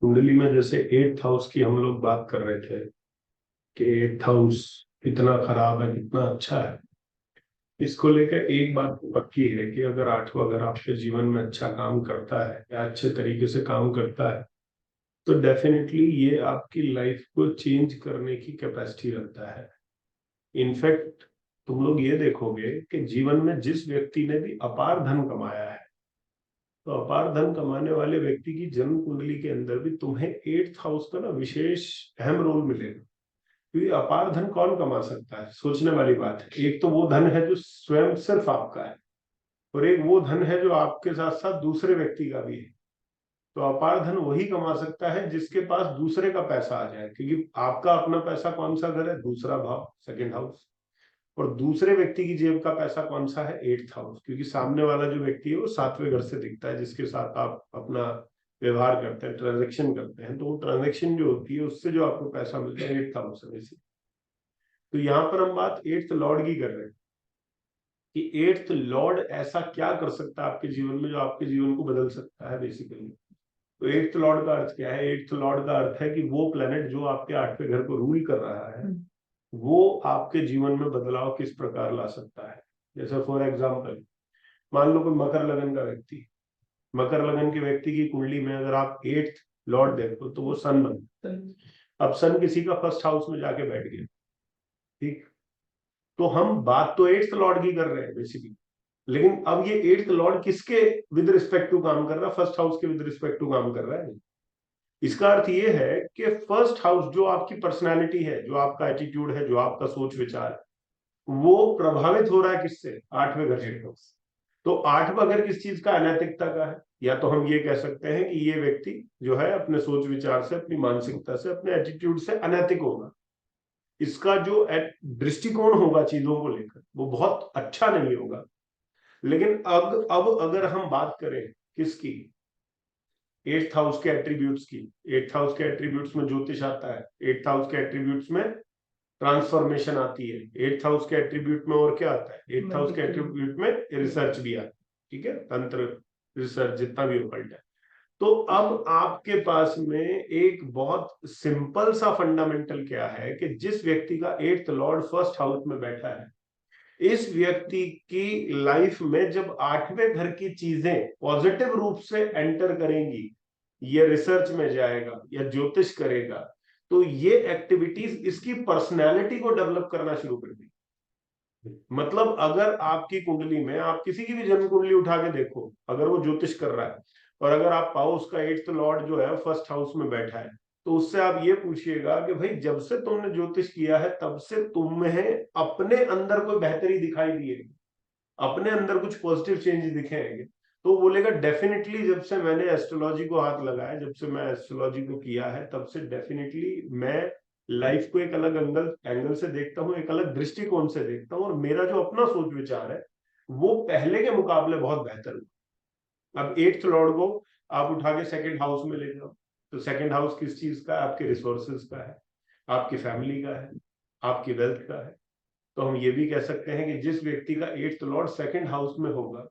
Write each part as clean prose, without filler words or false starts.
कुंडली में जैसे एट्थ हाउस की हम लोग बात कर रहे थे कि एट्थ हाउस कितना खराब है कितना अच्छा है। इसको लेकर एक बात पक्की है कि अगर आठवां घर आपके जीवन में अच्छा काम करता है या अच्छे तरीके से काम करता है तो डेफिनेटली ये आपकी लाइफ को चेंज करने की कैपेसिटी रखता है। इनफैक्ट तुम लोग ये देखोगे कि जीवन में जिस व्यक्ति ने भी अपार धन कमाया है तो अपार धन कमाने वाले व्यक्ति की जन्म कुंडली के अंदर भी तुम्हें एट्थ हाउस का ना विशेष अहम रोल मिलेगा। क्योंकि अपार धन कौन कमा सकता है, सोचने वाली बात है। एक तो वो धन है जो स्वयं सिर्फ आपका है और एक वो धन है जो आपके साथ साथ दूसरे व्यक्ति का भी है। तो अपार धन वही कमा सकता है जिसके पास दूसरे का पैसा आ जाए, क्योंकि आपका अपना पैसा कौन सा घर है, दूसरा भाव, सेकंड हाउस। और दूसरे व्यक्ति की जेब का पैसा कौन सा है, एट्थ हाउस, क्योंकि सामने वाला जो व्यक्ति है वो सातवें घर से दिखता है जिसके साथ आप अपना व्यवहार करते हैं, ट्रांजेक्शन करते हैं। तो वो ट्रांजेक्शन जो होती है उससे जो आपको पैसा मिलता है एट्थ हाउस से। तो यहाँ पर हम बात एट्थ लॉर्ड की कर रहे हैं कि एट्थ लॉर्ड ऐसा क्या कर सकता है आपके जीवन में जो आपके जीवन को बदल सकता है बेसिकली। तो एट्थ लॉर्ड का अर्थ क्या है, एट्थ लॉर्ड का अर्थ है कि वो प्लेनेट जो आपके आठवें घर को रूल कर रहा है वो आपके जीवन में बदलाव किस प्रकार ला सकता है। जैसे फॉर एग्जाम्पल मान लो कोई मकर लगन का व्यक्ति, मकर लगन के व्यक्ति की कुंडली में अगर आप एट्थ लॉर्ड देखो तो वो सन बनता है। अब सन किसी का फर्स्ट हाउस में जाके बैठ गया, ठीक। तो हम बात तो एट्थ लॉर्ड की कर रहे हैं बेसिकली, लेकिन अब ये एट्थ लॉर्ड किसके विद रिस्पेक्ट टू काम कर रहा है, फर्स्ट हाउस के विद रिस्पेक्ट टू काम कर रहा है। इसका अर्थ ये है कि फर्स्ट हाउस जो आपकी पर्सनैलिटी है, जो आपका एटीट्यूड है, जो आपका सोच विचार है, वो प्रभावित हो रहा है किससे, आठवें घर से। तो आठवां घर किस चीज का, अनैतिकता का है। या तो हम ये कह सकते हैं कि ये व्यक्ति जो है अपने सोच विचार से, अपनी मानसिकता से, अपने एटीट्यूड से अनैतिक होगा। इसका जो दृष्टिकोण होगा चीजों को लेकर वो बहुत अच्छा नहीं होगा। लेकिन अब अगर हम बात करें किसकी, एट्थ हाउस के एट्रीब्यूट्स की। एट्थ हाउस के एट्रीब्यूट्स में ज्योतिष आता है, एट्थ हाउस के एट्रीब्यूट्स में ट्रांसफॉर्मेशन आती है, एट्थ हाउस के एट्रीब्यूट में और क्या आता है, एट्थ हाउस के एट्रीब्यूट में रिसर्च भी आता है, ठीक है, तंत्र रिसर्च जितना भी ओकल्ट है। तो अब आपके पास में एक बहुत सिंपल सा फंडामेंटल क्या है कि जिस व्यक्ति का एट्थ लॉर्ड फर्स्ट हाउस में बैठा है, इस व्यक्ति की लाइफ में जब आठवें घर की चीजें पॉजिटिव रूप से एंटर करेंगी, ये रिसर्च में जाएगा या ज्योतिष करेगा, तो ये एक्टिविटीज इसकी पर्सनैलिटी को डेवलप करना शुरू कर दी। मतलब अगर आपकी कुंडली में आप किसी की भी जन्म कुंडली उठा के देखो, अगर वो ज्योतिष कर रहा है और अगर आप पाओ उसका एट्थ लॉर्ड जो है फर्स्ट हाउस में बैठा है, तो उससे आप ये पूछिएगा कि भाई जब से तुमने ज्योतिष किया है तब से तुम्हें अपने अंदर कोई बेहतरी दिखाई दी है, अपने अंदर कुछ पॉजिटिव चेंज दिखे हैं। तो बोलेगा डेफिनेटली जब से मैंने एस्ट्रोलॉजी को हाथ लगाया, जब से मैं एस्ट्रोलॉजी को किया है, तब से डेफिनेटली मैं लाइफ को एक अलग एंगल एंगल से देखता हूँ, एक अलग दृष्टिकोण से देखता हूँ, और मेरा जो अपना सोच विचार है वो पहले के मुकाबले बहुत बेहतर हुआ। अब एट्थ लॉर्ड को आप उठा के सेकेंड हाउस में ले जाओ, तो सेकेंड हाउस किस चीज का है, आपके रिसोर्सेज का है, आपकी फैमिली का है, आपकी वेल्थ का है। तो हम ये भी कह सकते हैं कि जिस व्यक्ति का एट्थ लॉर्ड सेकंड हाउस में होगा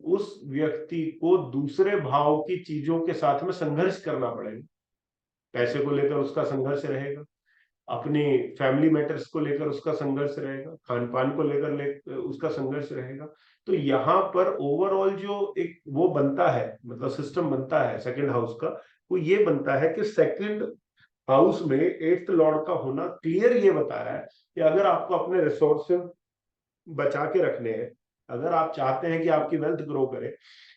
उस व्यक्ति को दूसरे भाव की चीजों के साथ में संघर्ष करना पड़ेगा। पैसे को लेकर उसका संघर्ष रहेगा, अपनी फैमिली मैटर्स को लेकर उसका संघर्ष रहेगा, खान पान को लेकर उसका संघर्ष रहेगा। तो यहाँ पर ओवरऑल जो एक वो बनता है, मतलब सिस्टम बनता है सेकंड हाउस का, वो ये बनता है कि सेकंड हाउस में एट्थ लॉर्ड का होना क्लियर ये बता रहा है कि अगर आपको अपने रिसोर्सेज बचा के रखने हैं, अगर आप चाहते हैं कि आपकी वेल्थ ग्रो करे,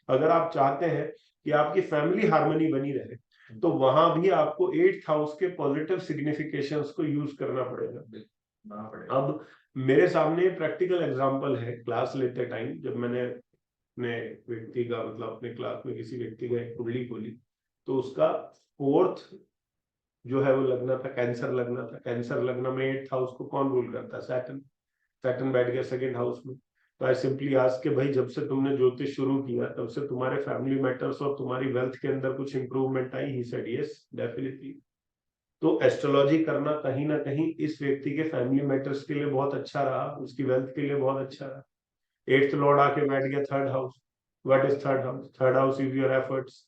अगर आप चाहते हैं कि आपकी फैमिली हार्मनी बनी रहे, तो वहां भी आपको एट्थ हाउस के पॉजिटिव सिग्निफिकेशंस को यूज करना पड़ेगा। अब मेरे सामने प्रैक्टिकल एग्जांपल है, क्लास लेते टाइम जब मैंने अपने व्यक्ति का, मतलब अपने क्लास में किसी व्यक्ति का एक कुंडली खोली, तो उसका फोर्थ जो है वो लगना था, कैंसर लगना था। कैंसर लगना में एट्थ हाउस को कौन रूल करता है, सैटर्न। सैटर्न बैठ गया सेकंड हाउस में। तो आई सिंपली आज के भाई जब से तुमने ज्योतिष शुरू किया तब से तुम्हारे फैमिली मैटर्स और तुम्हारी वेल्थ के अंदर कुछ improvement I, he said yes definitely. तो एस्ट्रोलॉजी करना कहीं ना कहीं इस व्यक्ति के फैमिली मैटर्स के लिए बहुत अच्छा रहा, उसकी वेल्थ के लिए बहुत अच्छा रहा। एट्थ लॉर्ड आके बैठ गया third house. What is third house, third house is your efforts,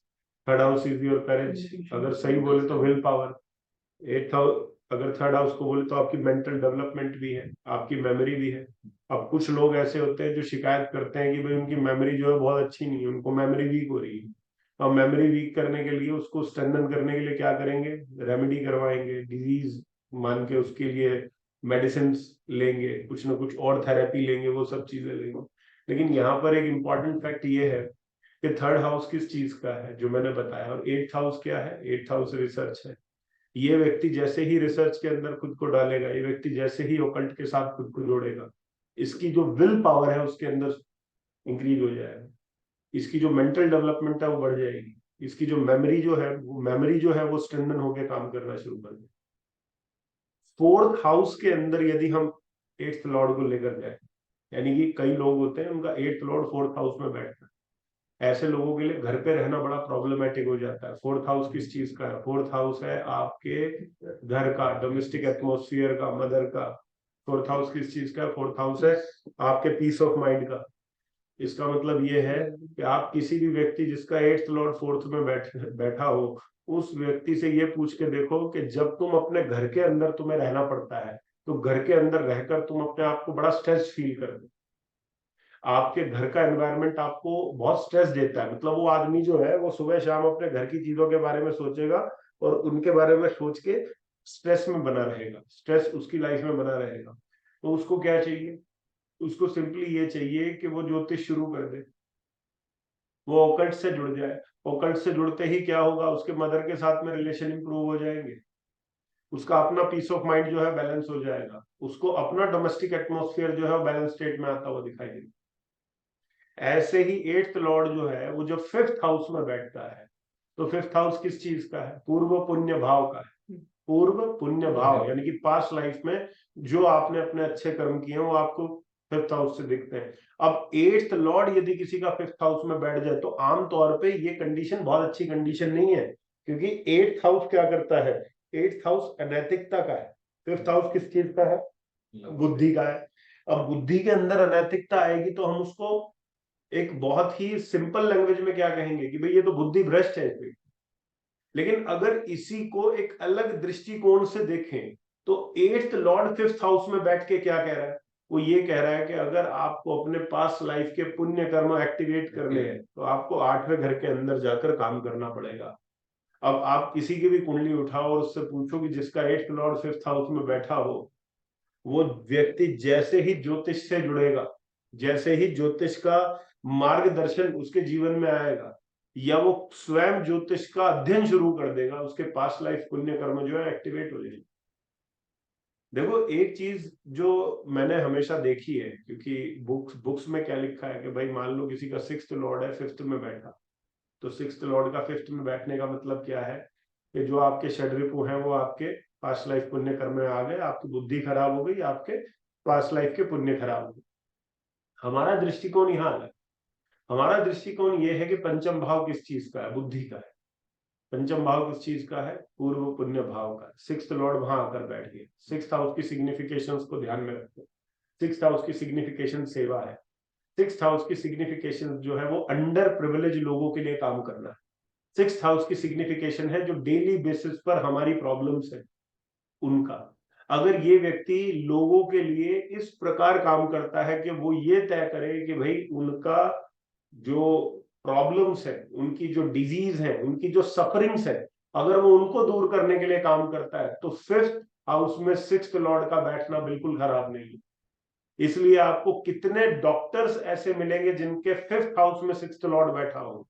third house is your करेज, अगर सही बोले तो विल पावर। एट्थ हाउस, अगर थर्ड हाउस को बोले तो आपकी मेंटल डेवलपमेंट भी है, आपकी मेमोरी भी है। अब कुछ लोग ऐसे होते हैं जो शिकायत करते हैं कि भाई उनकी मेमोरी जो है बहुत अच्छी नहीं है, उनको मेमोरी वीक हो रही है। और मेमोरी वीक करने के लिए, उसको स्ट्रेंथन करने के लिए क्या करेंगे, रेमेडी करवाएंगे, डिजीज मान के उसके लिए मेडिसिन लेंगे, कुछ ना कुछ और थेरेपी लेंगे, वो सब चीजें लेंगे। लेकिन यहाँ पर एक इम्पॉर्टेंट फैक्ट ये है कि थर्ड हाउस किस चीज का है, जो मैंने बताया। और एट्थ हाउस क्या है, एट्थ हाउस रिसर्च है। ये व्यक्ति जैसे ही रिसर्च के अंदर खुद को डालेगा, ये व्यक्ति जैसे ही ओकल्ट के साथ खुद को जोड़ेगा, इसकी जो विल पावर है उसके अंदर इंक्रीज हो जाएगा, इसकी जो मेंटल डेवलपमेंट है वो बढ़ जाएगी, इसकी जो मेमोरी जो है वो स्ट्रेंथन होकर काम करना शुरू कर देगी। फोर्थ हाउस के अंदर यदि हम एट्थ लॉर्ड को लेकर जाए, यानी कि कई लोग होते हैं उनका एट्थ लॉर्ड फोर्थ हाउस में बैठता है, ऐसे लोगों के लिए घर पे रहना बड़ा प्रॉब्लमेटिक हो जाता है। फोर्थ हाउस किस चीज का है, फोर्थ हाउस है आपके घर का, डोमेस्टिक एटमोस्फियर का, मदर का। फोर्थ हाउस किस चीज का है, फोर्थ हाउस है आपके पीस ऑफ माइंड का। इसका मतलब ये है कि आप किसी भी व्यक्ति जिसका एट्थ लॉर्ड फोर्थ में बैठा हो, उस व्यक्ति से ये पूछ के देखो कि जब तुम अपने घर के अंदर तुम्हें रहना पड़ता है, तो घर के अंदर रहकर तुम अपने आप को बड़ा स्ट्रेस फील कर दो। आपके घर का एनवायरनमेंट आपको बहुत स्ट्रेस देता है, मतलब वो आदमी जो है वो सुबह शाम अपने घर की चीजों के बारे में सोचेगा और उनके बारे में सोच के स्ट्रेस में बना रहेगा, स्ट्रेस उसकी लाइफ में बना रहेगा। तो उसको क्या चाहिए, उसको सिंपली ये चाहिए कि वो ज्योतिष शुरू कर दे, वो ओकल्ट से जुड़ जाए। ओकल्ट से जुड़ते ही क्या होगा, उसके मदर के साथ में रिलेशन इंप्रूव हो जाएंगे, उसका अपना पीस ऑफ माइंड जो है बैलेंस हो जाएगा, उसको अपना डोमेस्टिक एटमोस्फियर जो है वो बैलेंस स्टेट में आता हुआ दिखाई देगा। ऐसे ही एट्थ लॉर्ड जो है वो जो फिफ्थ हाउस में बैठता है, तो फिफ्थ हाउस किस चीज का है, पूर्व पुण्य भाव का है। पूर्व पुण्य भाव यानी कि पास्ट लाइफ में जो आपने अपने अच्छे कर्म किए हैं वो आपको फिफ्थ हाउस से दिखते हैं। अब एट्थ लॉर्ड यदि किसी का फिफ्थ हाउस में बैठ जाए तो आमतौर पे ये कंडीशन बहुत अच्छी कंडीशन नहीं है, क्योंकि एट्थ हाउस क्या करता है, एट्थ हाउस अनैतिकता का है, फिफ्थ हाउस किस चीज का है, बुद्धि का है। अब बुद्धि के अंदर अनैतिकता आएगी तो हम उसको एक बहुत ही सिंपल लैंग्वेज में क्या कहेंगे कि भाई ये तो बुद्धि भ्रष्ट है इसमें। लेकिन अगर इसी को एक अलग दृष्टिकोण से देखें तो एट्थ लॉर्ड फिफ्थ हाउस में बैठ के क्या कह रहा है, वो ये कह रहा है कि अगर आपको अपने पास लाइफ के पुण्य कर्म एक्टिवेट करने हैं तो आपको आठवें घर के अंदर जाकर काम करना पड़ेगा। अब आप किसी की भी कुंडली उठाओ और उससे पूछो कि जिसका एट्थ लॉर्ड फिफ्थ हाउस में बैठा हो, वो व्यक्ति जैसे ही ज्योतिष से जुड़ेगा, जैसे ही ज्योतिष का मार्गदर्शन उसके जीवन में आएगा, या वो स्वयं ज्योतिष का अध्ययन शुरू कर देगा, उसके पास्ट लाइफ पुण्य कर्म जो है एक्टिवेट हो जाएगी। देखो एक चीज जो मैंने हमेशा देखी है, क्योंकि बुक्स में क्या लिखा है कि भाई मान लो किसी का सिक्स्थ लॉर्ड है फिफ्थ में बैठा, तो सिक्स्थ लॉर्ड का फिफ्थ में बैठने का मतलब क्या है कि जो आपके षड्रिपु हैं वो आपके पास्ट लाइफ पुण्य कर्म में आ गए, आपकी बुद्धि खराब हो गई, आपके पास्ट लाइफ के पुण्य खराब हो गए। हमारा दृष्टिकोण यहाँ अलग, हमारा दृष्टिकोण ये है कि पंचम भाव किस चीज का है, बुद्धि का है। पंचम भाव किस चीज का है, पूर्व पुण्य भाव का है। सिक्स्थ लॉर्ड वहां आकर बैठ गए, सिक्स्थ हाउस की सिग्निफिकेशन को ध्यान में रखते, सिक्स्थ हाउस की सिग्निफिकेशन सेवा है। सिक्स्थ हाउस की सिग्निफिकेशन जो है वो अंडर प्रिविलेज लोगों के लिए काम करना है। सिक्स्थ हाउस की सिग्निफिकेशन है जो डेली बेसिस पर हमारी प्रॉब्लम्स है उनका। अगर ये व्यक्ति लोगों के लिए इस प्रकार काम करता है कि वो ये तय करे कि भाई उनका जो प्रॉब्लम्स है, उनकी जो डिजीज है, उनकी जो सफरिंग्स है, अगर वो उनको दूर करने के लिए काम करता है, तो फिफ्थ हाउस में सिक्स्थ लॉर्ड का बैठना बिल्कुल खराब नहीं है। इसलिए आपको कितने डॉक्टर्स ऐसे मिलेंगे जिनके फिफ्थ हाउस में सिक्स्थ लॉर्ड बैठा हो,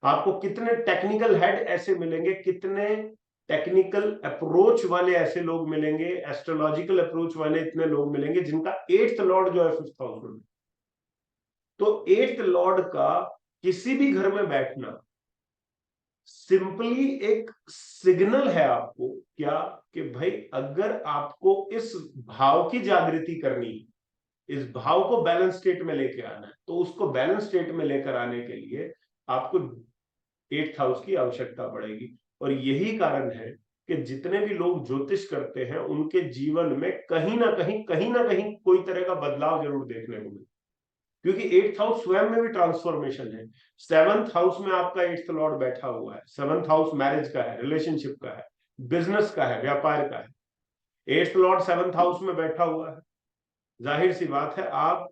आपको कितने टेक्निकल हेड ऐसे मिलेंगे, कितने टेक्निकल अप्रोच वाले ऐसे लोग मिलेंगे, एस्ट्रोलॉजिकल अप्रोच वाले इतने लोग मिलेंगे जिनका एट्थ लॉर्ड जो है फिफ्थ हाउस में। तो एट्थ लॉर्ड का किसी भी घर में बैठना सिंपली एक सिग्नल है आपको, क्या कि भाई अगर आपको इस भाव की जागृति करनी, इस भाव को बैलेंस स्टेट में लेके आना है, तो उसको बैलेंस स्टेट में लेकर आने के लिए आपको एट्थ हाउस की आवश्यकता पड़ेगी। और यही कारण है कि जितने भी लोग ज्योतिष करते हैं उनके जीवन में कहीं ना कहीं कोई तरह का बदलाव जरूर देखने को मिलता है। क्योंकि 8th हाउस स्वयं में भी ट्रांसफॉर्मेशन है। 7th हाउस में आपका 8th लॉर्ड बैठा हुआ है। 7th हाउस मैरिज का है, रिलेशनशिप का है, बिजनेस का है, व्यापार का है। 8th लॉर्ड 7th हाउस में बैठा हुआ है। जाहिर सी बात है, आप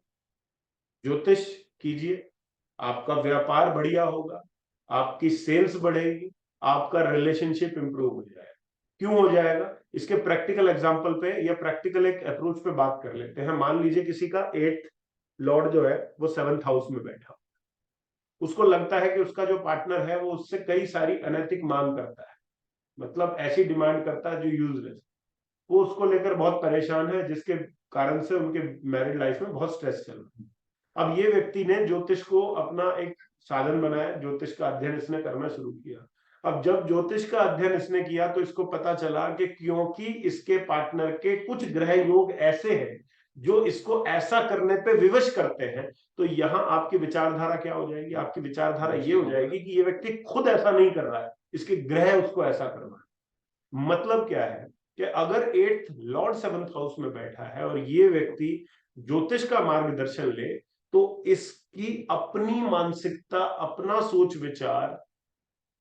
ज्योतिष कीजिए, आपका व्यापार बढ़िया होगा, आपकी सेल्स बढ़ेगी, आपका रिलेशनशिप इंप्रूव हो जाएगा। क्यों हो जाएगा? इसके प्रैक्टिकल एग्जांपल पे या प्रैक्टिकल एक अप्रोच पे बात कर लेते हैं। मान लीजिए किसी का 8th लॉर्ड जो है वो 7th हाउस में बैठा, उसको लगता है कि उसका जो पार्टनर है वो उससे कई सारी अनैतिक मांग करता है, मतलब ऐसी डिमांड करता है जो यूजलेस। वो उसको लेकर बहुत परेशान है, जिसके कारण से उनके मैरिड लाइफ में बहुत स्ट्रेस चल रहा है। अब ये व्यक्ति ने ज्योतिष को अपना एक साधन बनाया, ज्योतिष का अध्ययन इसने करना शुरू किया। अब जब ज्योतिष का अध्ययन इसने किया तो इसको पता चला कि क्योंकि इसके पार्टनर के कुछ ग्रह योग ऐसे हैं जो इसको ऐसा करने पे विवश करते हैं, तो यहां आपकी विचारधारा क्या हो जाएगी? आपकी विचारधारा ये हो जाएगी कि ये व्यक्ति खुद ऐसा नहीं कर रहा है, इसके ग्रह उसको ऐसा कर रहा है। मतलब क्या है कि अगर 8th लॉर्ड 7th हाउस में बैठा है और ये व्यक्ति ज्योतिष का मार्गदर्शन ले, तो इसकी अपनी मानसिकता, अपना सोच विचार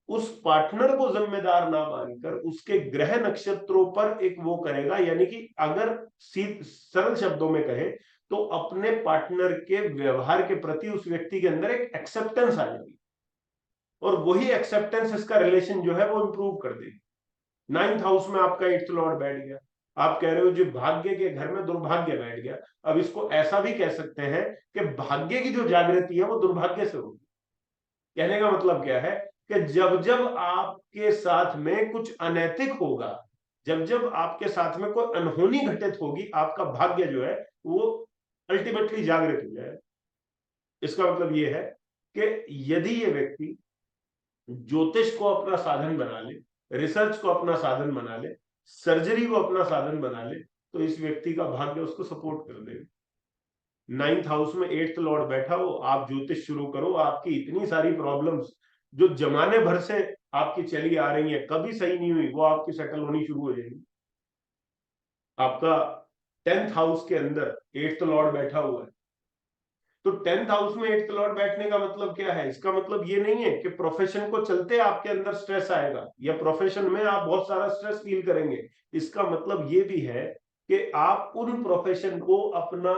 उस पार्टनर को जिम्मेदार ना मानकर उसके ग्रह नक्षत्रों पर एक वो करेगा। यानी कि अगर सरल शब्दों में कहे तो अपने पार्टनर के व्यवहार के प्रति उस व्यक्ति के अंदर एक एक्सेप्टेंस आ जाएगी, और वही एक्सेप्टेंस इसका रिलेशन जो है वो इंप्रूव कर देगी। 9th हाउस में आपका 8th लॉर्ड बैठ गया, आप कह रहे हो जो भाग्य के घर में दुर्भाग्य बैठ गया। अब इसको ऐसा भी कह सकते हैं कि भाग्य की जो जागृति है वो दुर्भाग्य से होगी। कहने का मतलब क्या है कि जब जब आपके साथ में कुछ अनैतिक होगा, जब जब आपके साथ में कोई अनहोनी घटित होगी, आपका भाग्य जो है वो अल्टीमेटली जागृत हो जाए। इसका मतलब ये है कि यदि ये व्यक्ति ज्योतिष को अपना साधन बना ले, रिसर्च को अपना साधन बना ले, सर्जरी को अपना साधन बना ले, तो इस व्यक्ति का भाग्य उसको सपोर्ट कर देगा। 9th हाउस में 8th लॉर्ड बैठा हो, आप ज्योतिष शुरू करो, आपकी इतनी सारी प्रॉब्लम्स जो जमाने भर से आपकी चली आ रही है, कभी सही नहीं हुई, वो आपकी सेटल होनी शुरू हो जाएगी। आपका 10th हाउस के अंदर 8th लॉर्ड बैठा हुआ है, तो 10th हाउस में 8th लॉर्ड बैठने का मतलब क्या है? इसका मतलब ये नहीं है कि प्रोफेशन को चलते आपके अंदर स्ट्रेस आएगा या प्रोफेशन में आप बहुत सारा स्ट्रेस फील करेंगे। इसका मतलब ये भी है कि आप उन प्रोफेशन को अपना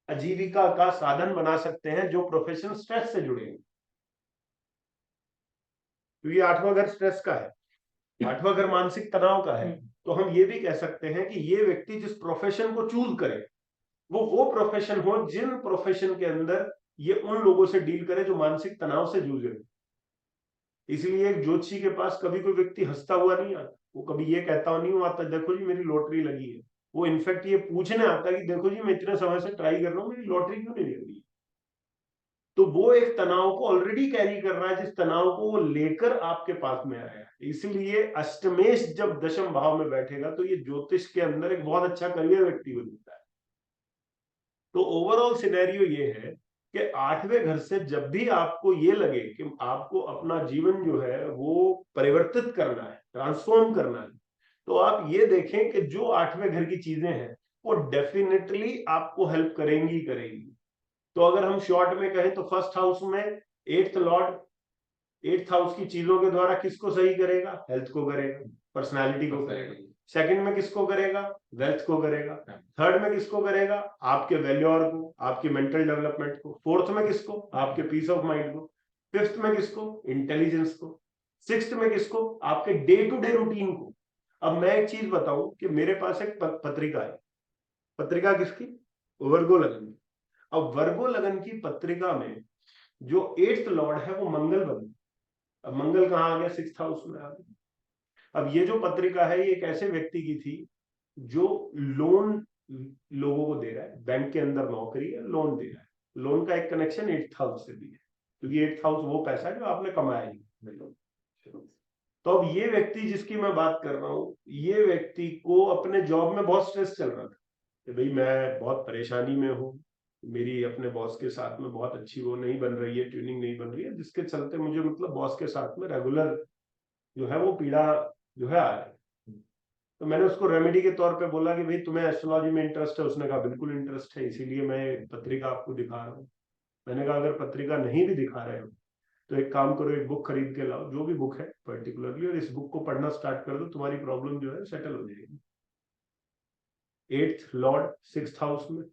आजीविका का साधन बना सकते हैं जो प्रोफेशन स्ट्रेस से जुड़े हैं। क्योंकि 8वां घर स्ट्रेस का है, 8वां घर मानसिक तनाव का है। तो हम ये भी कह सकते हैं कि ये व्यक्ति जिस प्रोफेशन को चूज करे वो प्रोफेशन हो जिन प्रोफेशन के अंदर ये उन लोगों से डील करे जो मानसिक तनाव से जूझ रहे। इसलिए एक ज्योतिषी के पास कभी कोई व्यक्ति हंसता हुआ नहीं आता, वो कभी ये कहता नहीं हुआ आता देखो जी मेरी लॉटरी लगी है। वो इनफैक्ट ये पूछने आता है कि देखो जी मैं इतने समय से ट्राई कर रहा हूँ, मेरी लॉटरी क्यों नहीं लग रही। तो वो एक तनाव को ऑलरेडी कैरी कर रहा है, जिस तनाव को वो लेकर आपके पास में आया है। इसलिए अष्टमेश जब दशम भाव में बैठेगा तो ये ज्योतिष के अंदर एक बहुत अच्छा करियर व्यक्ति बन जाता है। तो ओवरऑल सिनेरियो ये है कि 8वें घर से जब भी आपको ये लगे कि आपको अपना जीवन जो है वो परिवर्तित करना है, ट्रांसफॉर्म करना है, तो आप ये देखें कि जो 8वें घर की चीजें हैं वो डेफिनेटली आपको हेल्प करेंगी करेंगी। तो अगर हम शॉर्ट में कहें तो फर्स्ट हाउस में 8th लॉर्ड 8th हाउस की चीजों के द्वारा किसको सही करेगा? हेल्थ को करेगा, पर्सनालिटी को करेगा। सेकंड में किसको करेगा? वेल्थ को करेगा। थर्ड में किसको करेगा? आपके वैल्यूर को, आपके मेंटल डेवलपमेंट को। फोर्थ में किसको? आपके पीस ऑफ माइंड को। फिफ्थ में किसको? इंटेलिजेंस को। सिक्स्थ में किसको? आपके डे टू डे रूटीन को। अब मैं एक चीज बताऊं कि मेरे पास एक पत्रिका है। पत्रिका किसकी? वर्गो लगन की। अब वर्गो लगन की पत्रिका में जो 8th लॉर्ड है वो मंगल बन। अब मंगल कहाँ आ गया? 6th हाउस में आ गया। अब ये जो पत्रिका है ये एक ऐसे व्यक्ति की थी जो लोन लोगों को दे रहा है, बैंक के अंदर नौकरी है, लोन दे रहा है। लोन का एक कनेक्शन 8th हाउस से भी है, क्योंकि 8th हाउस वो पैसा है जो आपने कमाया ही। तो अब ये व्यक्ति जिसकी मैं बात कर रहा हूं, ये व्यक्ति को अपने जॉब में बहुत स्ट्रेस चल रहा था कि भाई मैं बहुत परेशानी में हूँ, मेरी अपने बॉस के साथ में बहुत अच्छी वो नहीं बन रही है, ट्यूनिंग नहीं बन रही है, जिसके चलते मुझे मतलब बॉस के साथ में रेगुलर जो है वो पीड़ा जो है आ रही है। तो मैंने उसको रेमेडी के तौर पे बोला कि भाई तुम्हें एस्ट्रोलॉजी में इंटरेस्ट है? उसने कहा बिल्कुल इंटरेस्ट है, इसीलिए मैं पत्रिका आपको दिखा रहा हूँ। मैंने कहा अगर पत्रिका नहीं भी दिखा रहे हो तो एक काम करो, एक बुक खरीद के लाओ, जो भी बुक है पर्टिकुलरली, और इस बुक को पढ़ना स्टार्ट कर दो, तुम्हारी प्रॉब्लम जो है सेटल हो जाएगी। 8th लॉर्ड 6th हाउस में,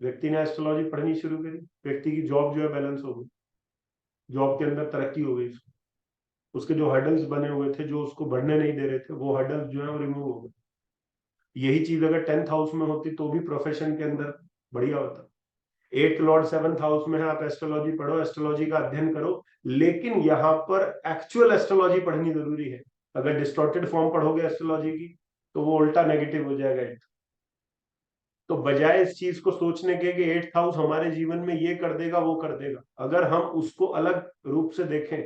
व्यक्ति ने एस्ट्रोलॉजी पढ़नी शुरू करी, व्यक्ति की जॉब जो है बैलेंस हो गई, जॉब के अंदर तरक्की हो गई, उसके जो हर्डल्स बने हुए थे जो उसको बढ़ने नहीं दे रहे थे, वो हर्डल्स जो है वो रिमूव हो गए। यही चीज अगर 10th हाउस में होती तो भी प्रोफेशन के अंदर बढ़िया होता। 8th लॉर्ड 7th हाउस में है, आप एस्ट्रोलॉजी पढ़ो, एस्ट्रोलॉजी का अध्ययन करो, लेकिन यहाँ पर एक्चुअल एस्ट्रोलॉजी पढ़नी जरूरी है। अगर डिस्टॉर्टेड फॉर्म पढ़ोगे एस्ट्रोलॉजी की तो वो उल्टा नेगेटिव हो जाएगा। तो बजाय इस चीज को सोचने के कि 8th हाउस हमारे जीवन में ये कर देगा वो कर देगा, अगर हम उसको अलग रूप से देखें,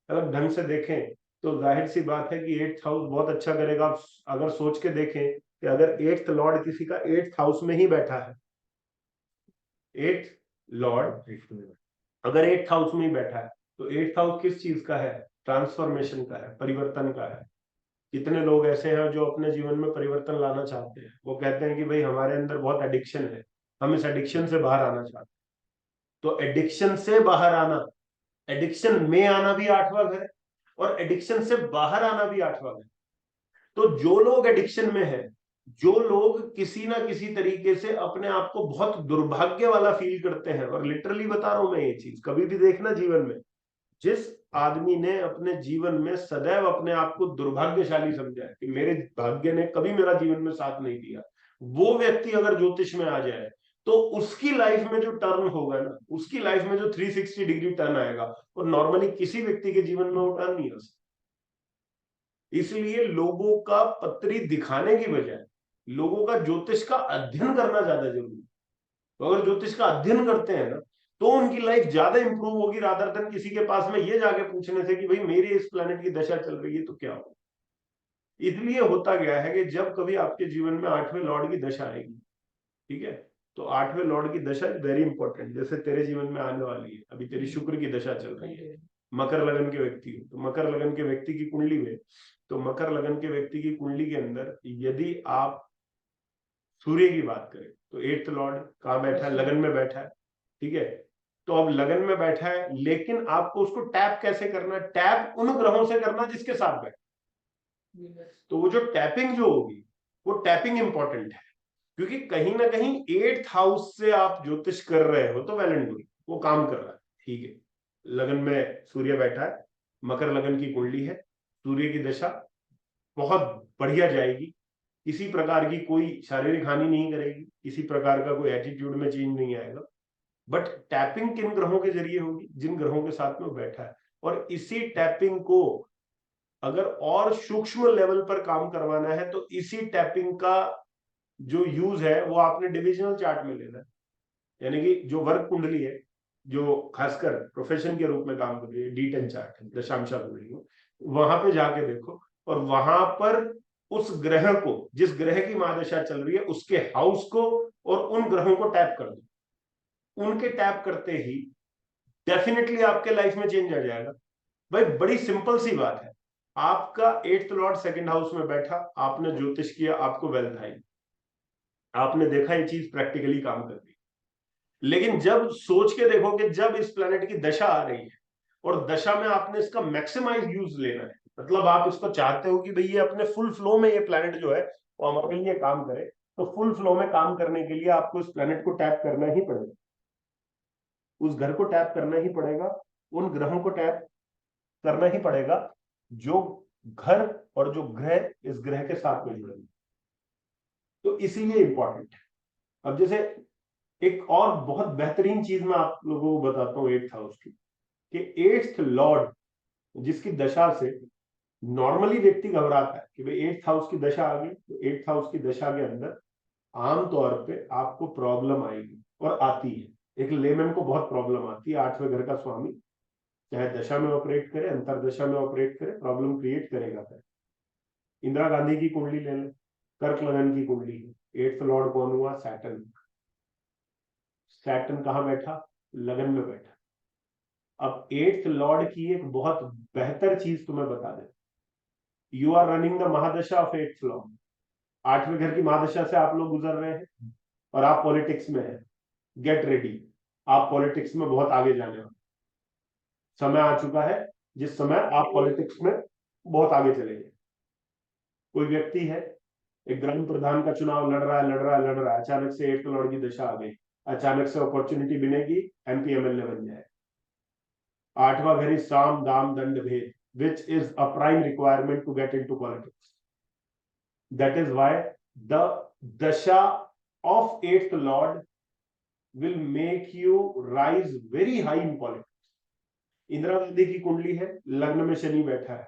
अलग ढंग से देखें, तो जाहिर सी बात है कि 8th हाउस बहुत अच्छा करेगा। अगर सोच के देखें कि अगर 8th लॉर्ड किसी का 8th हाउस में ही बैठा है, 8th लॉर्ड अगर 8th हाउस में ही बैठा है, तो 8th हाउस किस चीज का है? ट्रांसफॉर्मेशन का है, परिवर्तन का है। कितने लोग ऐसे हैं जो अपने जीवन में परिवर्तन लाना चाहते हैं, वो कहते हैं कि भाई हमारे अंदर बहुत एडिक्शन है, हम इस एडिक्शन से बाहर आना चाहते हैं। तो एडिक्शन से बाहर आना, एडिक्शन में आना भी 8वां घर है, और एडिक्शन से बाहर आना भी 8वां घर। तो जो लोग एडिक्शन में है, जो लोग किसी ना किसी तरीके से अपने आप को बहुत दुर्भाग्य वाला फील करते हैं, और लिटरली बता रहा हूं मैं, ये चीज कभी भी देखना जीवन में, जिस आदमी ने अपने जीवन में सदैव अपने आप को दुर्भाग्यशाली समझा है कि मेरे भाग्य ने कभी मेरा जीवन में साथ नहीं दिया, वो व्यक्ति अगर ज्योतिष में आ जाए तो उसकी लाइफ में जो टर्न होगा ना, उसकी लाइफ में जो 360 डिग्री टर्न आएगा, वो नॉर्मली किसी व्यक्ति के जीवन में वो टर्न नहीं आ सकता। इसलिए लोगों का पत्री दिखाने की बजाय लोगों का ज्योतिष का अध्ययन करना ज्यादा जरूरी है। तो अगर ज्योतिष का अध्ययन करते हैं ना, तो उनकी लाइफ ज्यादा इंप्रूव होगी, रादर देन किसी के पास में ये जाके पूछने से कि भाई मेरी इस प्लेनेट की दशा चल रही है तो क्या हो। इसलिए होता गया है कि जब कभी आपके जीवन में 8वें लॉर्ड की दशा आएगी, ठीक है, तो 8वें लॉर्ड की दशा इज वेरी इंपॉर्टेंट। जैसे तेरे जीवन में आने वाली है, अभी तेरी शुक्र की दशा चल रही है, मकर लगन के व्यक्ति हो, तो मकर लगन के व्यक्ति की कुंडली में, तो मकर लगन के व्यक्ति की कुंडली के अंदर यदि आप सूर्य की बात करें तो 8th लॉर्ड कहाँ बैठा है? लगन में बैठा है, ठीक है। तो अब लगन में बैठा है, लेकिन आपको उसको टैप कैसे करना है? टैप उन ग्रहों से करना जिसके साथ बैठे। तो वो जो टैपिंग जो होगी, वो टैपिंग इंपॉर्टेंट है, क्योंकि कहीं ना कहीं 8th हाउस से आप ज्योतिष कर रहे हो तो वेल एंड गुड, वो काम कर रहा है, ठीक है। लगन में सूर्य बैठा है, मकर लगन की कुंडली है, सूर्य की दशा बहुत बढ़िया जाएगी, किसी प्रकार की कोई शारीरिक हानि नहीं करेगी, किसी प्रकार का कोई एटीट्यूड में चेंज नहीं आएगा। बट टैपिंग किन ग्रहों के जरिए होगी? जिन ग्रहों के साथ में वो बैठा है। और इसी टैपिंग को अगर और सूक्ष्म लेवल पर काम करवाना है तो इसी टैपिंग का जो यूज है वो आपने डिविजनल चार्ट में लेना है। यानी कि जो वर्क कुंडली है, जो खासकर प्रोफेशन के रूप में काम कर रही है, D10 चार्ट है, दशांशा कुंडली, वहां पे जाके देखो, और वहां पर उस ग्रह को, जिस ग्रह की महादशा चल रही है उसके हाउस को और उन ग्रहों को टैप कर दो। उनके टैप करते ही डेफिनेटली आपके लाइफ में चेंज आ जाएगा। भाई बड़ी सिंपल सी बात है, आपका 8th लॉर्ड 2nd हाउस में बैठा, आपने ज्योतिष किया, आपको वेल्थ आई, आपने देखा ये चीज प्रैक्टिकली काम कर रही। लेकिन जब सोच के देखो कि जब इस प्लेनेट की दशा आ रही है और दशा में आपने इसका मैक्सिमाइज यूज लेना है, मतलब आप इसको चाहते हो कि भाई ये अपने फुल फ्लो में ये प्लेनेट जो है वो हमारे लिए काम करे, तो फुल फ्लो में काम करने के लिए आपको इस प्लेनेट को टैप करना ही पड़ेगा, उस घर को टैप करना ही पड़ेगा, उन ग्रहों को टैप करना ही पड़ेगा जो घर और जो ग्रह इस ग्रह के साथ में जुड़े। तो इसीलिए इंपॉर्टेंट है। अब जैसे एक और बहुत बेहतरीन चीज मैं आप लोगों को बताता हूँ 8th हाउस की, कि 8th लॉर्ड जिसकी दशा से नॉर्मली व्यक्ति घबराता है कि भाई 8th हाउस की दशा आ गई, तो 8th हाउस की दशा के अंदर आमतौर पे आपको प्रॉब्लम आएगी, और आती है। एक लेमन को बहुत प्रॉब्लम आती है, 8वें घर का स्वामी चाहे दशा में ऑपरेट करे, अंतरदशा में ऑपरेट करे, प्रॉब्लम क्रिएट करेगा। इंदिरा गांधी की कुंडली ले लें, कर्क लगन की कुंडली, 8th लॉर्ड कौन हुआ? सैटर्न। सैटर्न कहां बैठा? लगन में बैठा। अब 8th लॉर्ड की एक बहुत बेहतर चीज तुम्हें बता दें, you are running the mahadasha of 8th lord. 8वें घर की महादशा से आप लोग गुजर रहे हैं और आप पॉलिटिक्स में हैं, गेट रेडी। आप पॉलिटिक्स में बहुत आगे जाने वाले, समय आ चुका है जिस समय आप पॉलिटिक्स में बहुत आगे चलेंगे। कोई व्यक्ति है, एक ग्राम प्रधान का चुनाव लड़ रहा है, अचानक से 8th लॉर्ड की दशा आ गई, अचानक से अपॉर्चुनिटी मिलेगी, MP MLA बन जाए। 8वां घर इज साम दाम दंड भेद, which is a prime requirement to get into politics. That is why the dasha of 8th lord will make you rise very high in politics. Indira Gandhi की कुंडली है, लग्न में शनि बैठा है,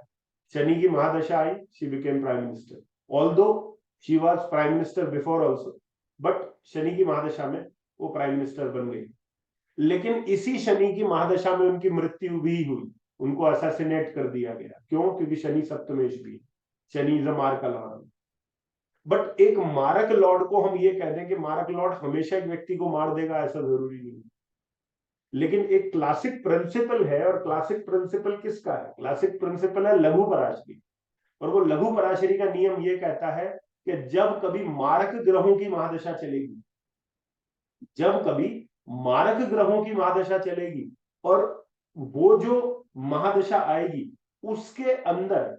शनि की महादशा आई, she became prime minister, although she was prime minister before also, but Shani की महादशा में वो प्राइम मिनिस्टर बन गई। लेकिन इसी शनि की महादशा में उनकी मृत्यु भी हुई, उनको असैसिनेट कर दिया गया। क्यों? क्योंकि शनि सप्तमेश भी, Shani is a mark Lord. But एक मारक लॉर्ड को हम ये कह दें कि मारक लॉर्ड हमेशा एक व्यक्ति को मार देगा, ऐसा जरूरी नहीं। लेकिन एक क्लासिक प्रिंसिपल है, और क्लासिक प्रिंसिपल किसका है? क्लासिक प्रिंसिपल है लघु पराशरी। और वो लघु पराशरी का नियम ये कहता है कि जब कभी मारक ग्रहों की महादशा चलेगी, जब कभी मारक ग्रहों की महादशा चलेगी और वो जो महादशा आएगी उसके अंदर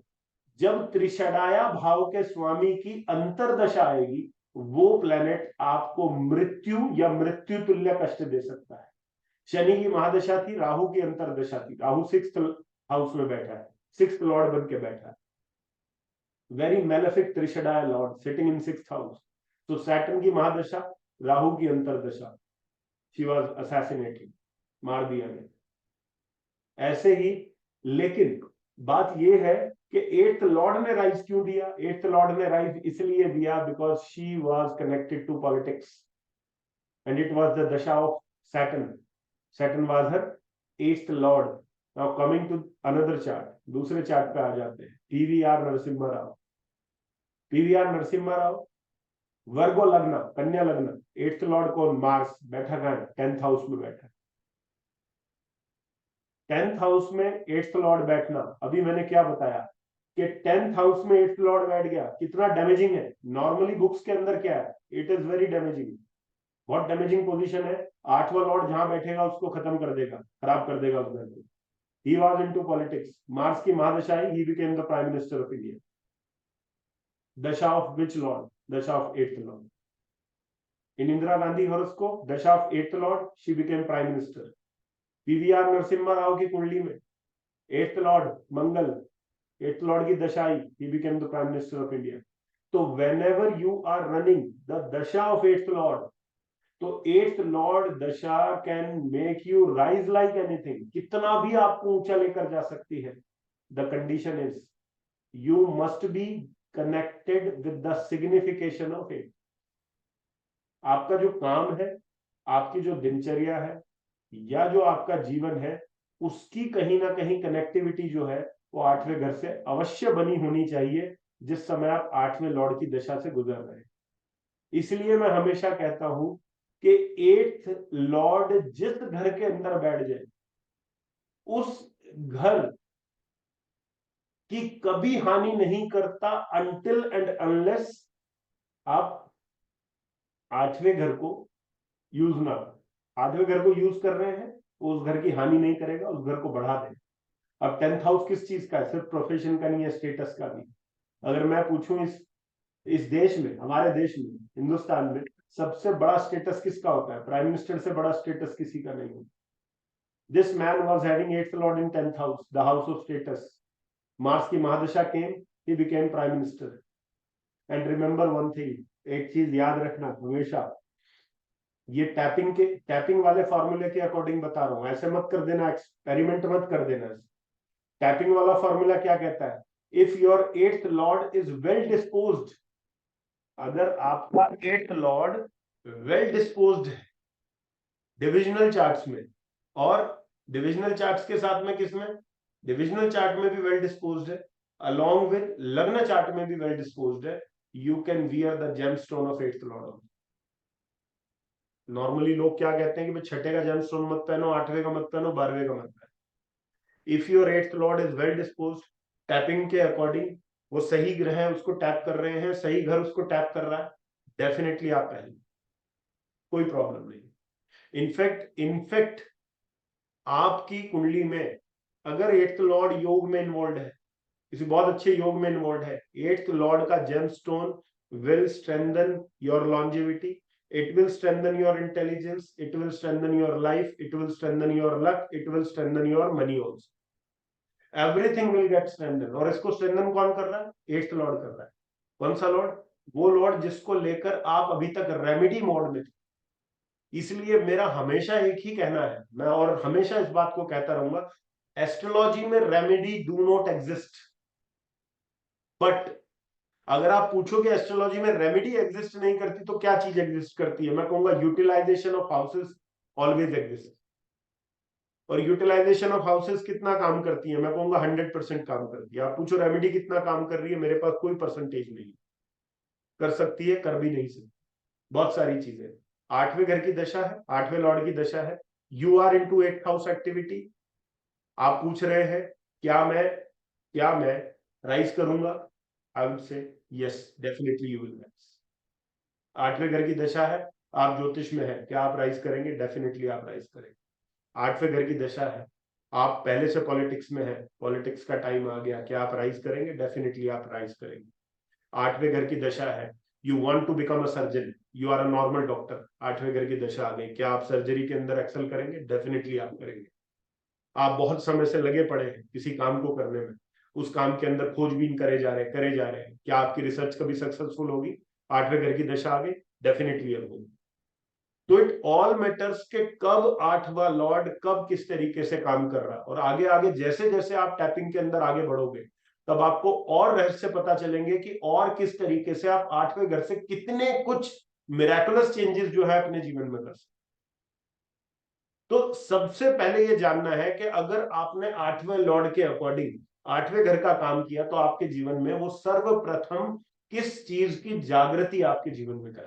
जब त्रिषडाया भाव के स्वामी की अंतरदशा आएगी, वो प्लेनेट आपको मृत्यु या मृत्यु तुल्य कष्ट दे सकता है। शनि की महादशा थी, राहु की अंतरदशा थी, राहु 6th हाउस में बैठा है, 6th लॉर्ड बन के बैठा है, very malefic trishadaya lord sitting in 6th house. तो सैटर्न की महादशा, राहु की अंतरदशा, शी वाज असैसिनेटेड, मार दिया गया। ऐसे ही, लेकिन बात यह है कि 8th लॉर्ड ने राइज क्यों दिया? 8th लॉर्ड ने राइज इसलिए दिया because she was connected to politics and it was the dasha of Saturn. Saturn was her 8th lord. Now coming to another chart, दूसरे चार्ट पे आ जाते हैं। PVR नरसिम्हा राव, PVR नरसिम्हा राव, वर्गो लग्न, कन्या लग्न, 8th लॉर्ड कौन? मार्स, बैठा कहां? 10th हाउस में बैठा। 10th हाउस में 8th लॉर्ड बैठना, अभी मैंने क्या बताया कि 10th हाउस में 8th लॉर्ड बैठ गया, कितना डैमेजिंग है। नॉर्मली बुक्स के अंदर क्या है? It is very damaging. बहुत डैमेजिंग पोजीशन है। 8वां लॉर्ड जहां बैठेगा उसको खत्म कर देगा, खराब कर देगा उस घर को। He was into politics, Mars की महादशा आई, he became the prime minister of India. Dasha of which lord? Dasha of 8th lord. In Indira Gandhi horoscope, dasha of 8th lord, she became prime minister. PVR Narasimha Rao की कुंडली में 8th लॉर्ड मंगल, 8th लॉर्ड की दशा आई, he became the prime minister of India। तो whenever you are running the दशा of 8th lord, तो 8th lord दशा can make you rise like anything, कितना भी आपको ऊंचा लेकर जा सकती है। The condition is you must be connected with the signification of it। आपका जो काम है, आपकी जो दिनचर्या है, या जो आपका जीवन है, उसकी कहीं ना कहीं कनेक्टिविटी जो है वो 8वें घर से अवश्य बनी होनी चाहिए, जिस समय आप 8वें लॉर्ड की दशा से गुजर रहे हैं। इसलिए मैं हमेशा कहता हूं कि 8th लॉर्ड जिस घर के अंदर बैठ जाए, उस घर की कभी हानि नहीं करता अनटिल एंड अनलेस आप 8वें घर को यूज ना करें। 8वें घर को यूज कर रहे हैं, उस घर की हानि नहीं करेगा, उस घर को बढ़ा देगा। अब 10th हाउस किस चीज का है? सिर्फ प्रोफेशन का नहीं है, स्टेटस का भी। अगर मैं पूछूं इस देश में, हमारे देश में, हिंदुस्तान में सबसे बड़ा स्टेटस किसका होता है? प्राइम मिनिस्टर से बड़ा स्टेटस किसी का नहीं होता। This man was having 8th lord in 10th house, the house of status. Mars की महादशा came, he became prime minister. And remember one thing, एक चीज याद रखना हमेशा, ये टैपिंग वाले फॉर्मूले के अकॉर्डिंग बता रहा हूं, ऐसे मत कर देना, एक्सपेरिमेंट मत कर देना। टैपिंग वाला फॉर्मूला क्या कहता है? If your 8th Lord is well disposed, अगर आपका 8th लॉर्ड वेल डिस्पोज्ड है डिविजनल चार्ट्स में, और डिविजनल चार्ट्स के साथ में किसमें? डिविजनल चार्ट में भी वेल डिस्पोज्ड है, अलॉन्ग विद लग्न चार्ट में भी वेल डिस्पोज्ड है, you can wear the gemstone of 8th Lord. Normally लोग क्या कहते हैं कि भाई 6ठे का जेमस्टोन मत पहनो, 8वें का मत पहनो, 12वें का मत पहनो। If your 8th Lord is well disposed, tapping के अकॉर्डिंग वो सही ग्रह है, उसको टैप कर रहे हैं, सही घर उसको टैप कर रहा है, डेफिनेटली आप पहले, कोई प्रॉब्लम नहीं। इनफैक्ट आपकी कुंडली में अगर 8th लॉर्ड योग में इन्वॉल्व है, किसी बहुत अच्छे योग में इन्वॉल्व है, 8th लॉर्ड का gemstone will strengthen your longevity, it will strengthen your intelligence, it will strengthen your life, it will strengthen your luck, it will strengthen your money also. Everything will get strengthened. और इसको strengthen कौन कर रहा है? 8th Lord कर रहा है। कौन सा लॉर्ड? वो लॉर्ड जिसको लेकर आप अभी तक रेमेडी मोड में थे। इसलिए मेरा हमेशा एक ही कहना है, मैं और हमेशा इस बात को कहता रहूंगा, एस्ट्रोलॉजी में remedy do not exist. But अगर आप पूछोगे एस्ट्रोलॉजी में रेमेडी एग्जिस्ट नहीं करती तो क्या चीज एग्जिस्ट करती है, मैं कहूंगा utilization of houses always exist. और यूटिलाइजेशन ऑफ हाउसेस कितना काम करती है, मैं कहूंगा 100% काम करती है। आप पूछो रेमेडी कितना काम कर रही है, मेरे पास कोई परसेंटेज नहीं। कर सकती है, कर भी नहीं सकती, बहुत सारी चीजें। 8वें घर की दशा है, 8वें लॉर्ड की दशा है, you are into 8th house activity. आप पूछ रहे हैं क्या मैं राइज करूंगा, I would say yes, definitely you will rise. 8वें घर की दशा है, आप ज्योतिष में है, क्या आप राइज करेंगे? डेफिनेटली आप राइज करेंगे। 8वें घर की दशा है, आप पहले से पॉलिटिक्स में है, पॉलिटिक्स का टाइम आ गया, क्या आप राइज करेंगे? डेफिनेटली आप राइज करेंगे। 8वें घर की दशा है, you want to become a surgeon, you are a normal doctor, 8वें घर की दशा आ गई, क्या आप सर्जरी के अंदर एक्सेल करेंगे? डेफिनेटली आप करेंगे। आप बहुत समय से लगे पड़े हैं किसी काम को करने में, उस काम के अंदर खोजबीन करे जा रहे हैं, क्या आपकी रिसर्च कभी सक्सेसफुल होगी? 8वें घर की दशा आ गई, डेफिनेटली होगी। तो इट ऑल मैटर्स के कब 8वां लॉर्ड कब किस तरीके से काम कर रहा है। और आगे आगे जैसे जैसे आप टैपिंग के अंदर आगे बढ़ोगे तब आपको और रहस्य पता चलेंगे कि और किस तरीके से आप 8वें घर से कितने कुछ मिराकुलस चेंजेस जो है अपने जीवन में कर सकते। तो सबसे पहले ये जानना है कि अगर आपने 8वें लॉर्ड के अकॉर्डिंग 8वें घर का काम किया तो आपके जीवन में वो सर्वप्रथम किस चीज की जागृति आपके जीवन में कराए।